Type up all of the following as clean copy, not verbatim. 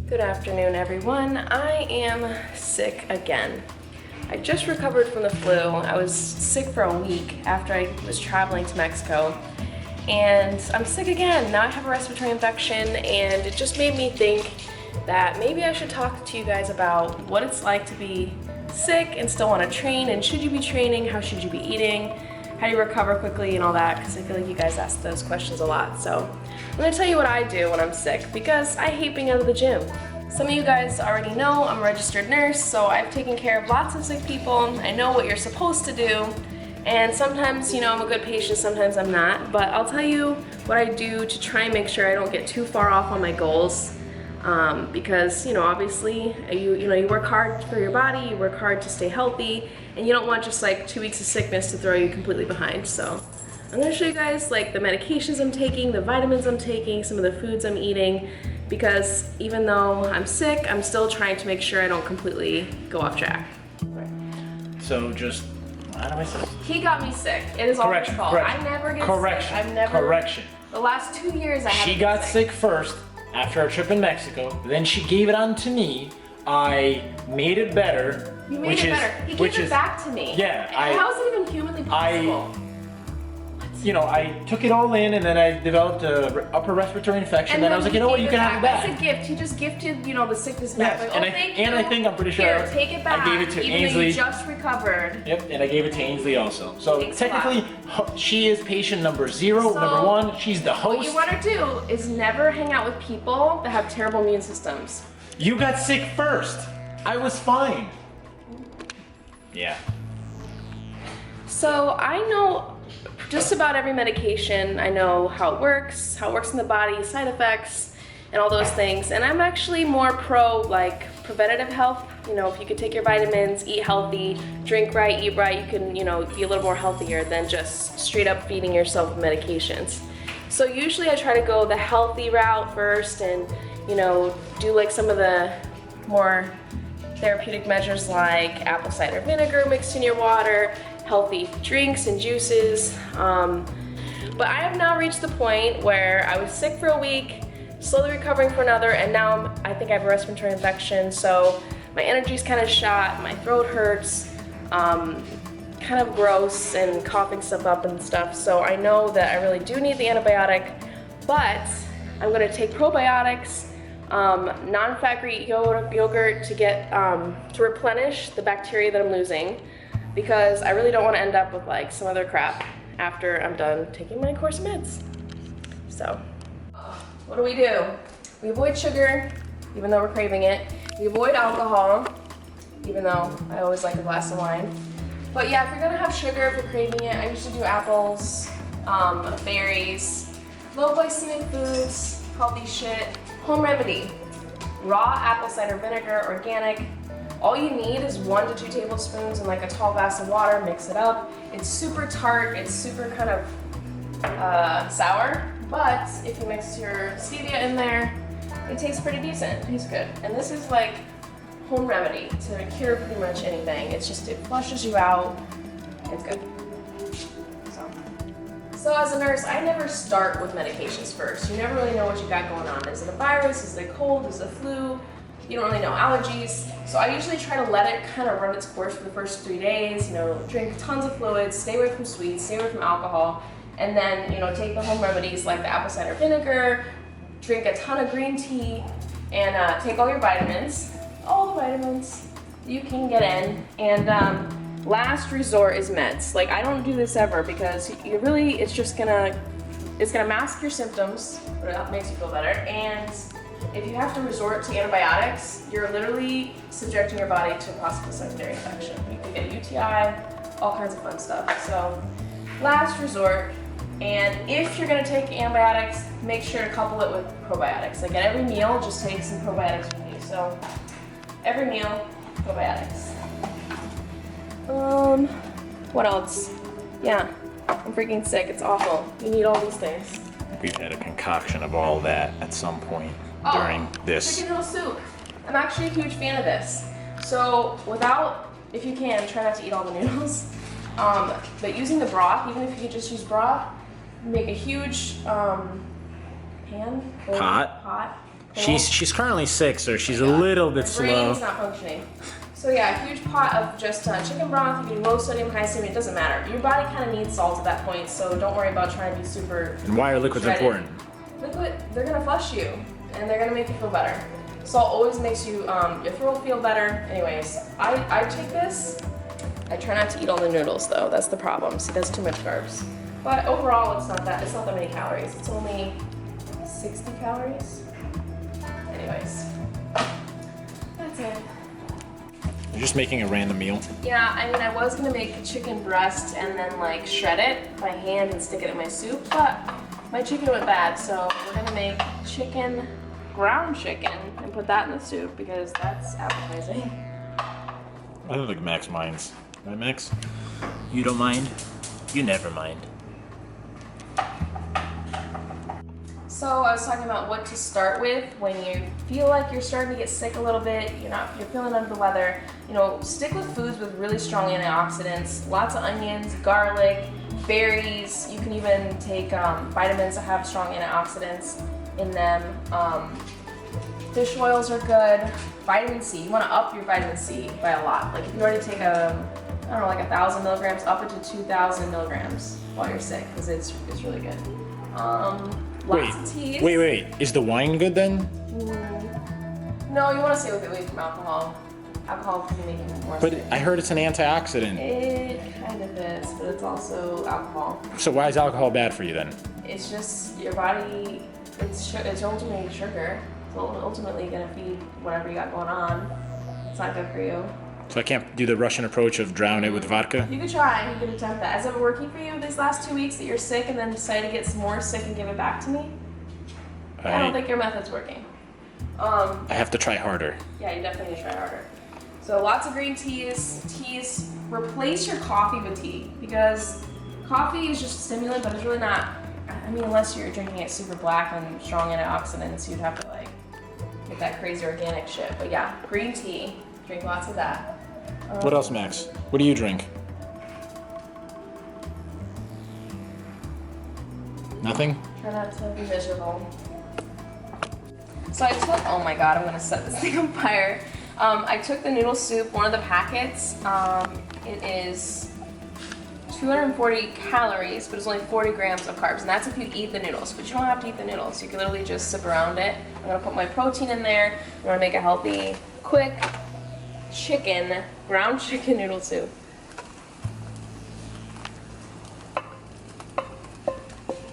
Good afternoon, everyone. I am sick again. I just recovered from the flu. I was sick for a week after I was traveling to Mexico, and I'm sick again. Now I have a respiratory infection, and it just made me think that maybe I should talk to you guys about what it's like to be sick and still want to train, and should you be training, how should you be eating, how do you recover quickly and all that, because I feel like you guys ask those questions a lot. So I'm going to tell you what I do when I'm sick, because I hate being out of the gym. Some of you guys already know I'm a registered nurse, so I've taken care of lots of sick people. I know what you're supposed to do, and sometimes, you know, I'm a good patient, sometimes I'm not, but I'll tell you what I do to try and make sure I don't get too far off on my goals. Because, you know, obviously you work hard for your body, you work hard to stay healthy, and you don't want just like 2 weeks of sickness to throw you completely behind. So I'm going to show you guys like the medications I'm taking, the vitamins I'm taking, some of the foods I'm eating, because even though I'm sick, I'm still trying to make sure I don't completely go off track. So just, how do I say? He got me sick. It is all his fault. I never get sick. I've never. Correction. The last 2 years I haven't. She got sick first after our trip in Mexico. Then she gave it on to me. I made it better. You made it better. He gave it back to me. Yeah. How is it even humanly possible? I took it all in, and then I developed a upper respiratory infection. And then I was like, you know what, you can have it back. It's a gift. He just gifted, you know, the sickness back. Yes. Like, and I think I'm pretty sure. Here, take it back. I gave it to even Ainsley. Though you just recovered. Yep, and I gave it to Ainsley also. So Thanks technically, she is patient number 0, number 1. She's the host. What you want to do is never hang out with people that have terrible immune systems. You got sick first. I was fine. Yeah. So I know just about every medication. I know how it works in the body, side effects, and all those things. And I'm actually more pro like preventative health. You know, if you could take your vitamins, eat healthy, drink right, eat right, you can, you know, be a little more healthier than just straight up feeding yourself with medications. So usually I try to go the healthy route first and, you know, do like some of the more therapeutic measures like apple cider vinegar mixed in your water, healthy drinks and juices. But I have now reached the point where I was sick for a week, slowly recovering for another, and now I think I have a respiratory infection, so my energy's kind of shot, my throat hurts, kind of gross and coughing stuff up and stuff. So I know that I really do need the antibiotic, but I'm gonna take probiotics, non-fat Greek yogurt to get, to replenish the bacteria that I'm losing, because I really don't want to end up with like some other crap after I'm done taking my course of meds. So, what do? We avoid sugar, even though we're craving it. We avoid alcohol, even though I always like a glass of wine. But yeah, if you're gonna have sugar, if you're craving it, I used to do apples, berries, low glycemic foods, healthy shit. Home remedy, raw apple cider vinegar, organic. All you need is 1 to 2 tablespoons in like a tall glass of water, mix it up. It's super tart, it's super kind of sour, but if you mix your stevia in there, it tastes pretty decent, it tastes good. And this is like home remedy to cure pretty much anything. It's just, it flushes you out, it's good. So as a nurse, I never start with medications first. You never really know what you got going on. Is it a virus, is it a cold, is it a flu? You don't really know, allergies. So I usually try to let it kind of run its course for the first 3 days, you know, drink tons of fluids, stay away from sweets, stay away from alcohol, and then, you know, take the home remedies like the apple cider vinegar, drink a ton of green tea, and take all your vitamins, all the vitamins you can get in, and last resort is meds. Like, I don't do this ever because you really, it's gonna mask your symptoms, but it makes you feel better, and if you have to resort to antibiotics, you're literally subjecting your body to a possible secondary infection. You can get a UTI, all kinds of fun stuff. So, last resort, and if you're gonna take antibiotics, make sure to couple it with probiotics. Like at every meal, just take some probiotics with you. So, every meal, probiotics. What else? Yeah, I'm freaking sick, it's awful. You need all these things. We've had a concoction of all that at some point during this. Chicken noodle soup. I'm actually a huge fan of this. So if you can, try not to eat all the noodles. But using the broth, even if you could just use broth, make a huge pot, She's currently sick, so she's a God. little bit My slow. brain's not functioning. So yeah, a huge pot of just chicken broth. You can do low sodium, high sodium. It doesn't matter. Your body kind of needs salt at that point, so don't worry about trying to be super. And why are liquids shredded. important? Liquid, they're gonna flush you, and they're gonna make you feel better. Salt always makes you your throat feel better. Anyways, I take this. I try not to eat all the noodles though. That's the problem. See, that's too much carbs. But overall, it's not that many calories. It's only 60 calories. Anyways, that's it. You're just making a random meal. Yeah, I mean, I was gonna make chicken breast and then like shred it by hand and stick it in my soup, but my chicken went bad, so we're gonna make ground chicken, and put that in the soup because that's appetizing. I don't think Max minds. Right, Max? You don't mind? You never mind. So I was talking about what to start with when you feel like you're starting to get sick a little bit, you're feeling under the weather. Stick with foods with really strong antioxidants, lots of onions, garlic, berries. You can even take vitamins that have strong antioxidants in them. Fish oils are good. Vitamin C, you want to up your vitamin C by a lot. Like if you already take like 1,000 milligrams, up it to 2,000 milligrams while you're sick, because it's really good. Lots of teas. Wait. Is the wine good then? No, you want to stay away from alcohol. Alcohol can make you more But sick. I heard it's an antioxidant. It kind of is, but it's also alcohol. So why is alcohol bad for you then? It's just your body, it's ultimately sugar. It's ultimately going to feed whatever you got going on. It's not good for you. So I can't do the Russian approach of drown it with vodka? You could try, you could attempt that. Has it been working for you these last 2 weeks that you're sick and then decide to get some more sick and give it back to me? I don't think your method's working. I have to try harder. Yeah, you definitely need to try harder. So lots of green teas. Replace your coffee with tea, because coffee is just a stimulant, but it's really not. I mean, unless you're drinking it super black and strong antioxidants, you'd have to like get that crazy organic shit. But yeah, green tea. Drink lots of that. What else, Max? What do you drink? Nothing? Try not to be miserable. So I took, oh my god, I'm gonna set this thing on fire. I took the noodle soup, one of the packets. It is 240 calories, but it's only 40 grams of carbs, and that's if you eat the noodles. But you don't have to eat the noodles. You can literally just sip around it. I'm gonna put my protein in there. I'm gonna make a healthy, quick ground chicken noodle soup.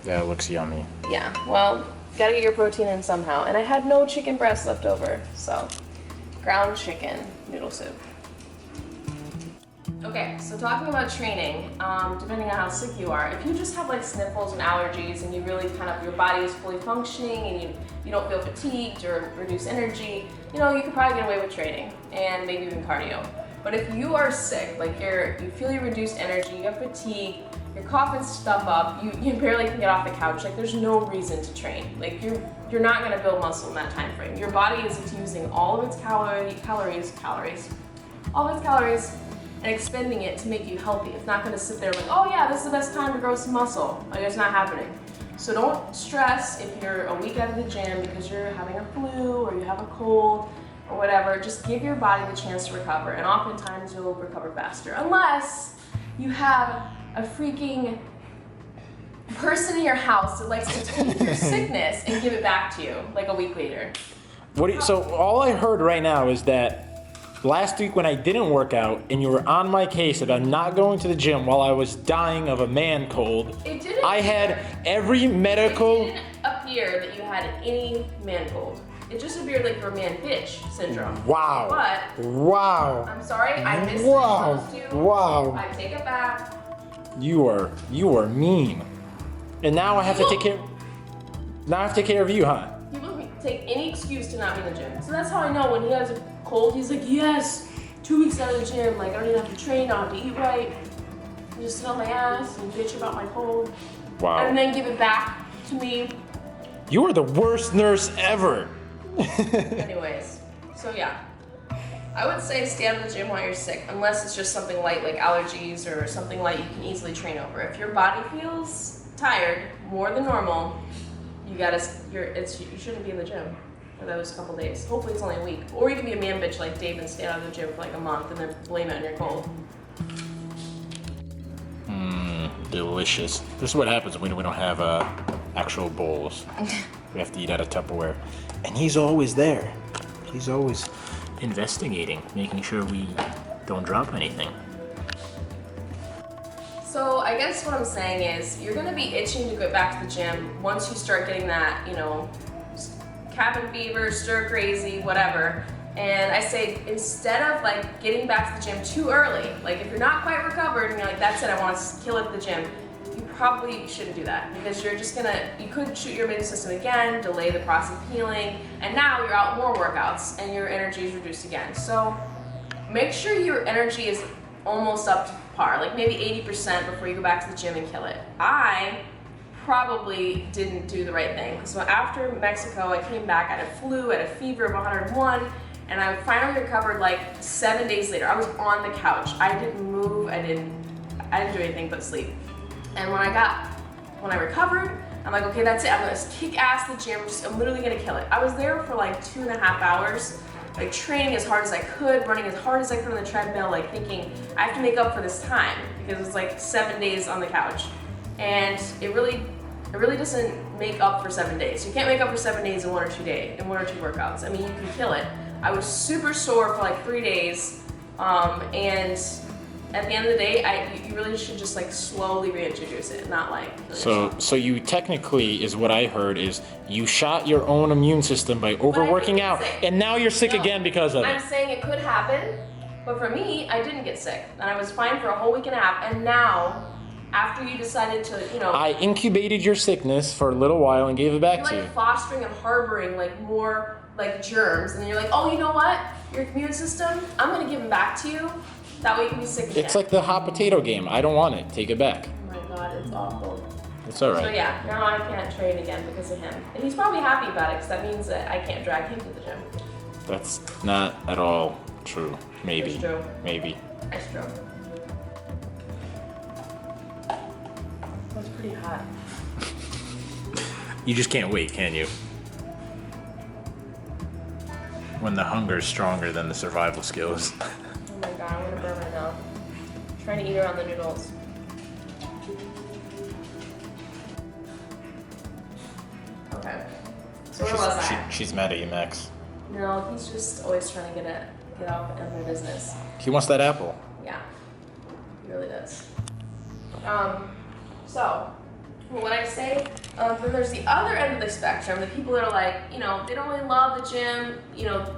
That looks yummy. Yeah, well, gotta get your protein in somehow. And I had no chicken breast left over, so ground chicken noodle soup. Okay, so talking about training, depending on how sick you are, if you just have like sniffles and allergies and you really your body is fully functioning and you don't feel fatigued or reduce energy, you could probably get away with training and maybe even cardio. But if you are sick, like you feel your reduced energy, you have fatigue, you're coughing stuff up, you barely can get off the couch, like there's no reason to train. Like you're not gonna build muscle in that time frame. Your body is using all of its calories, and expending it to make you healthy. It's not gonna sit there like, oh yeah, this is the best time to grow some muscle. Like it's not happening. So don't stress if you're a week out of the gym because you're having a flu or you have a cold or whatever. Just give your body the chance to recover, and oftentimes you'll recover faster. Unless you have a freaking person in your house that likes to take your sickness and give it back to you like a week later. So all I heard right now is that last week when I didn't work out and you were on my case about not going to the gym while I was dying of a man cold, I had every medical... It didn't appear that you had any man cold. It just appeared like you were man bitch syndrome. Wow. But wow. I'm sorry, I missed you. Wow. I take it back. You are mean. And now I have to take care. Now I have to take care of you, huh? People take any excuse to not be in the gym. So that's how I know when he has a cold, he's like, yes, 2 weeks out of the gym, like I don't even have to train, I don't have to eat right. I just sit on my ass and bitch about my cold. Wow. And then give it back to me. You are the worst nurse ever. Anyways, so yeah. I would say stay out of the gym while you're sick, unless it's just something light like allergies or something light you can easily train over. If your body feels tired more than normal, you shouldn't be in the gym. for those couple days. Hopefully it's only a week. Or you can be a man bitch like Dave and stay out of the gym for like a month and then blame it on your cold. Delicious. This is what happens when we don't have actual bowls. We have to eat out of Tupperware. And he's always there. He's always investigating, making sure we don't drop anything. So I guess what I'm saying is you're gonna be itching to go back to the gym once you start getting that, cabin fever, stir crazy, whatever. And I say instead of like getting back to the gym too early, like if you're not quite recovered and you're like, that's it, I want to kill it at the gym, you probably shouldn't do that because you're just you could shoot your immune system again, delay the process of healing, and now you're out more workouts and your energy is reduced again. So make sure your energy is almost up to par, like maybe 80% before you go back to the gym and kill it. I probably didn't do the right thing. So after Mexico, I came back, I had a flu, I had a fever of 101, and I finally recovered like 7 days later. I was on the couch. I didn't move, I didn't do anything but sleep. And when I recovered, I'm like, okay, that's it. I'm gonna kick ass at the gym. I'm literally gonna kill it. I was there for like 2.5 hours, like training as hard as I could, running as hard as I could on the treadmill, like thinking I have to make up for this time because it's like 7 days on the couch. And it really doesn't make up for 7 days. You can't make up for 7 days in one or two workouts. I mean, you can kill it. I was super sore for like 3 days, and at the end of the day, you really should just like slowly reintroduce it, not like. So you technically, is what I heard, is you shot your own immune system by overworking out, and now you're sick again because of it. I'm saying it could happen, but for me, I didn't get sick, and I was fine for a whole week and a half, and now, after you decided to, I incubated your sickness for a little while and gave it back to you. You're like fostering and harboring like more like germs, and then you're like, oh, you know what? Your immune system, I'm gonna give them back to you. That way you can be sick again. It's like the hot potato game. I don't want it. Take it back. Oh my god, it's awful. It's alright. So yeah, now I can't train again because of him. And he's probably happy about it because that means that I can't drag him to the gym. That's not at all true. Maybe. It's true. Maybe. It's true. It's pretty hot. You just can't wait, can you? When the hunger is stronger than the survival skills. Oh my god, I'm gonna burn my mouth. I'm trying to eat around the noodles. Okay. So where was I? She's mad at you, Max. No, he's just always trying to get off of my business. He wants that apple. Yeah, he really does. So, what I say, then there's the other end of the spectrum, the people that are like, they don't really love the gym,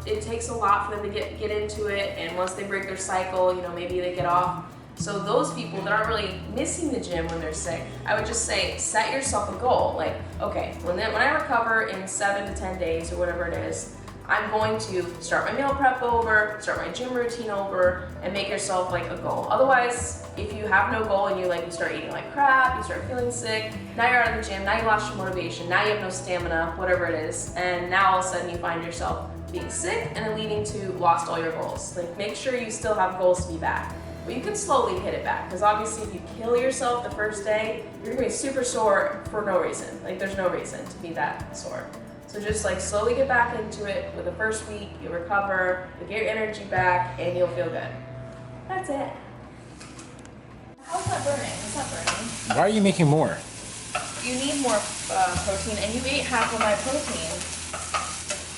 it takes a lot for them to get into it, and once they break their cycle, maybe they get off. So those people that aren't really missing the gym when they're sick, I would just say, set yourself a goal. Like, okay, when I recover in 7 to 10 days or whatever it is, I'm going to start my meal prep over, start my gym routine over, and make yourself like a goal. Otherwise, if you have no goal and you start eating like crap, you start feeling sick, now you're out of the gym, now you lost your motivation, now you have no stamina, whatever it is, and now all of a sudden you find yourself being sick and then leading to lost all your goals. Like, make sure you still have goals to be back. But you can slowly hit it back, because obviously if you kill yourself the first day, you're gonna be super sore for no reason. Like, there's no reason to be that sore. So just slowly get back into it. With the first week, you'll recover, you'll get your energy back, and you'll feel good. That's it. How's that burning? It's not burning. Why are you making more? You need more protein, and you ate half of my protein.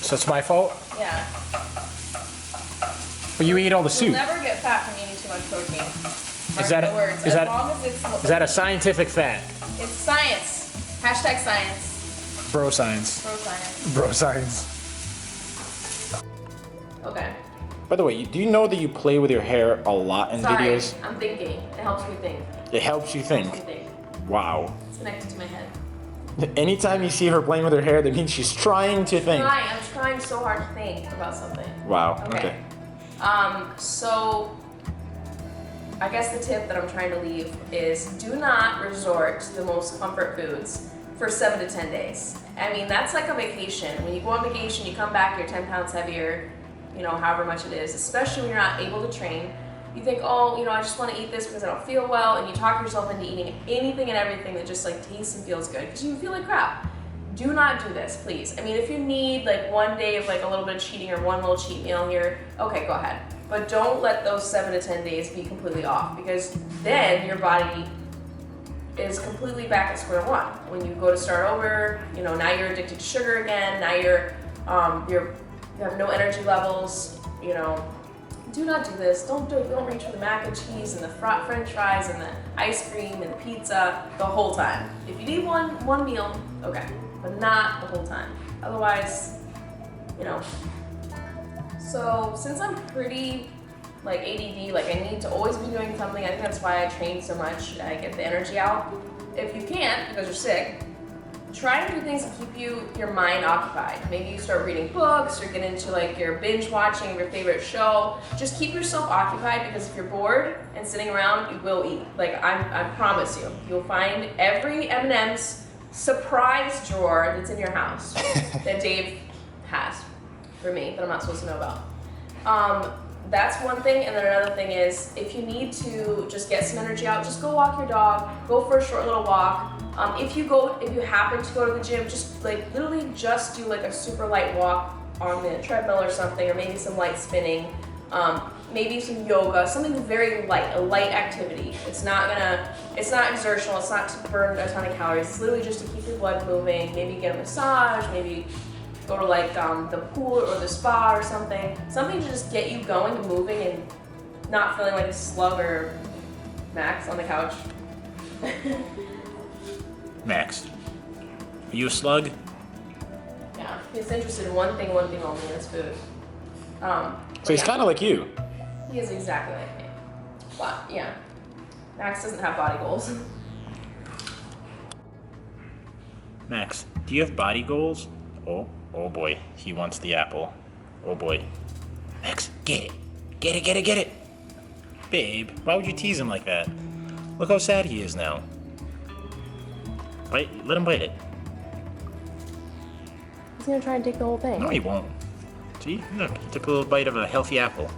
So it's my fault? Yeah. But you ate all the soup. You'll never get fat from eating too much protein. Is that Is a scientific fact? It's science. Hashtag science. Bro science. Bro science. Bro science. Okay. By the way, do you know that you play with your hair a lot in videos? I'm thinking. It helps me think. It helps you think. It helps me think. Wow. It's connected to my head. Anytime you see her playing with her hair, that means she's trying to think. I'm trying so hard to think about something. Wow. Okay. So I guess the tip that I'm trying to leave is do not resort to the most comfort foods for 7 to 10 days. I mean, that's like a vacation. When you go on vacation, you come back, you're 10 pounds heavier, however much it is, especially when you're not able to train. You think, oh, I just want to eat this because I don't feel well, and you talk yourself into eating anything and everything that just tastes and feels good because you feel like crap. do not do this, please. I mean, if you need like one day of like a little bit of cheating or one little cheat meal here, okay, go ahead. But don't let those 7 to 10 days be completely off, because then your body is completely back at square one. When you go to start over, you know, now you're addicted to sugar again. Now you have no energy levels. You know, do not do this. Don't reach for the mac and cheese and the French fries and the ice cream and the pizza the whole time. If you need one meal, okay, but not the whole time. Otherwise, you know. So since I'm pretty like ADD, like I need to always be doing something. I think that's why I train so much. I get the energy out. If you can't because you're sick, try to do things to keep your mind occupied. Maybe you start reading books or get into like your binge watching of your favorite show. Just keep yourself occupied, because if you're bored and sitting around, you will eat. Like I promise you, you'll find every M&M's surprise drawer that's in your house that Dave has for me that I'm not supposed to know about. That's one thing, and then another thing is, if you need to just get some energy out, just go walk your dog, go for a short little walk. If you happen to go to the gym, just like literally just do like a super light walk on the treadmill or something, or maybe some light spinning, maybe some yoga, something very light, a light activity. It's not exertional, it's not to burn a ton of calories, it's literally just to keep your blood moving, maybe get a massage, maybe go to like the pool or the spa or something to just get you going and moving and not feeling like a slug or Max on the couch. Max, are you a slug? Yeah, he's interested in one thing only, and it's food. So he's kind of like you. He is exactly like me. But yeah, Max doesn't have body goals. Max, do you have body goals? Oh boy, he wants the apple. Oh boy. Max, get it. Get it. Babe, why would you tease him like that? Look how sad he is now. Let him bite it. He's gonna try and take the whole thing. No, he won't. See, look, he took a little bite of a healthy apple.